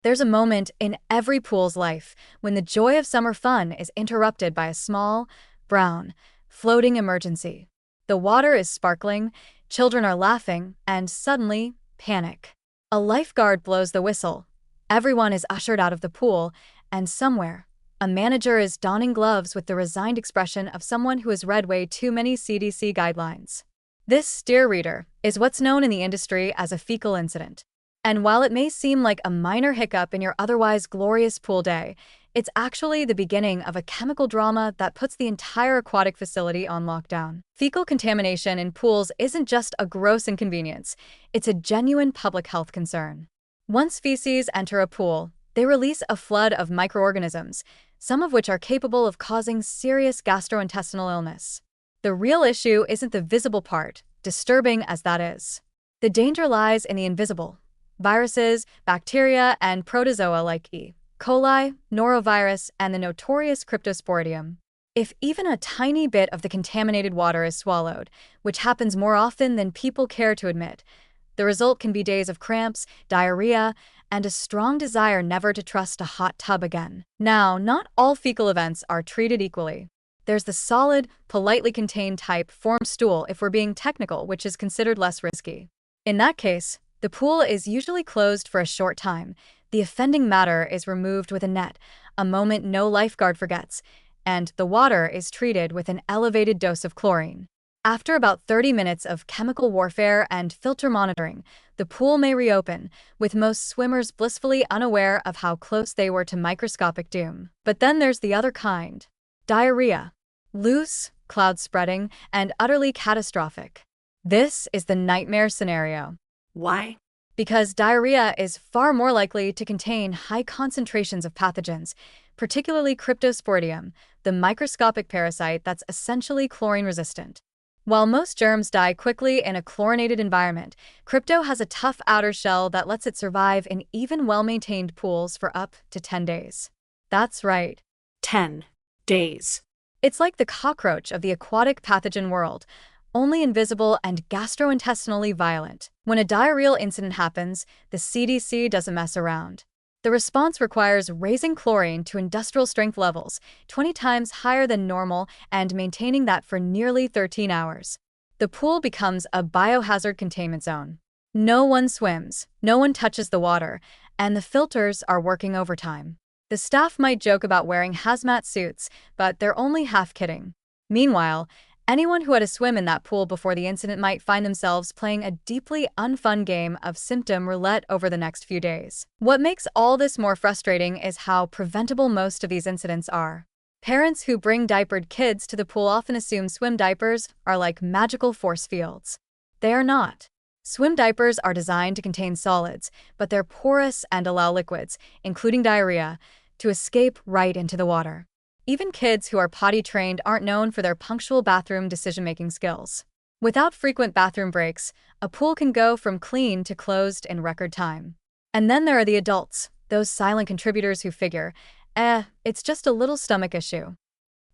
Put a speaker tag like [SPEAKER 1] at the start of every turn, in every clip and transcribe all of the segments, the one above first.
[SPEAKER 1] There's a moment in every pool's life when the joy of summer fun is interrupted by a small, brown, floating emergency. The water is sparkling, children are laughing, and suddenly, panic. A lifeguard blows the whistle. Everyone is ushered out of the pool, and somewhere, a manager is donning gloves with the resigned expression of someone who has read way too many CDC guidelines. This, dear reader, is what's known in the industry as a fecal incident. And while it may seem like a minor hiccup in your otherwise glorious pool day, it's actually the beginning of a chemical drama that puts the entire aquatic facility on lockdown. Fecal contamination in pools isn't just a gross inconvenience, it's a genuine public health concern. Once feces enter a pool, they release a flood of microorganisms, some of which are capable of causing serious gastrointestinal illness. The real issue isn't the visible part, disturbing as that is. The danger lies in the invisible. Viruses, bacteria, and protozoa like E. coli, norovirus, and the notorious Cryptosporidium. If even a tiny bit of the contaminated water is swallowed, which happens more often than people care to admit, the result can be days of cramps, diarrhea, and a strong desire never to trust a hot tub again. Now, not all fecal events are treated equally. There's the solid, politely contained type formed stool if we're being technical, which is considered less risky. In that case, the pool is usually closed for a short time. The offending matter is removed with a net, a moment no lifeguard forgets, and the water is treated with an elevated dose of chlorine. After about 30 minutes of chemical warfare and filter monitoring, the pool may reopen, with most swimmers blissfully unaware of how close they were to microscopic doom. But then there's the other kind. Diarrhea. Loose, cloud spreading, and utterly catastrophic. This is the nightmare scenario.
[SPEAKER 2] Why?
[SPEAKER 1] Because diarrhea is far more likely to contain high concentrations of pathogens, particularly Cryptosporidium, the microscopic parasite that's essentially chlorine-resistant. While most germs die quickly in a chlorinated environment, Crypto has a tough outer shell that lets it survive in even well-maintained pools for up to 10 days. That's right.
[SPEAKER 2] 10 days.
[SPEAKER 1] It's like the cockroach of the aquatic pathogen world, only invisible and gastrointestinally violent. When a diarrheal incident happens, the CDC doesn't mess around. The response requires raising chlorine to industrial strength levels, 20 times higher than normal, and maintaining that for nearly 13 hours. The pool becomes a biohazard containment zone. No one swims, no one touches the water, and the filters are working overtime. The staff might joke about wearing hazmat suits, but they're only half kidding. Meanwhile, anyone who had a swim in that pool before the incident might find themselves playing a deeply unfun game of symptom roulette over the next few days. What makes all this more frustrating is how preventable most of these incidents are. Parents who bring diapered kids to the pool often assume swim diapers are like magical force fields. They are not. Swim diapers are designed to contain solids, but they're porous and allow liquids, including diarrhea, to escape right into the water. Even kids who are potty trained aren't known for their punctual bathroom decision-making skills. Without frequent bathroom breaks, a pool can go from clean to closed in record time. And then there are the adults, those silent contributors who figure, it's just a little stomach issue.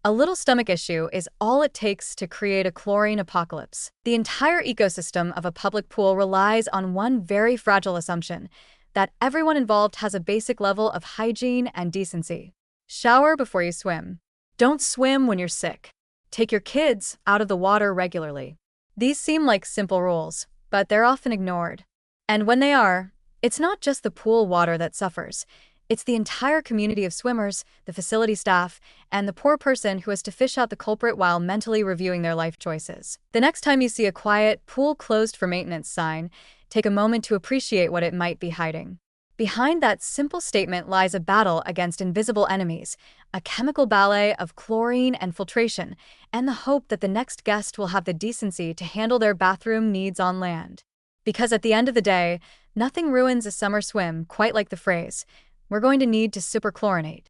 [SPEAKER 1] A little stomach issue is all it takes to create a chlorine apocalypse. The entire ecosystem of a public pool relies on one very fragile assumption, that everyone involved has a basic level of hygiene and decency. Shower before you swim. Don't swim when you're sick. Take your kids out of the water regularly. These seem like simple rules, but they're often ignored. And when they are, it's not just the pool water that suffers. It's the entire community of swimmers, the facility staff, and the poor person who has to fish out the culprit while mentally reviewing their life choices. The next time you see a quiet, pool closed for maintenance sign, take a moment to appreciate what it might be hiding. Behind that simple statement lies a battle against invisible enemies, a chemical ballet of chlorine and filtration, and the hope that the next guest will have the decency to handle their bathroom needs on land. Because at the end of the day, nothing ruins a summer swim quite like the phrase, "We're going to need to superchlorinate."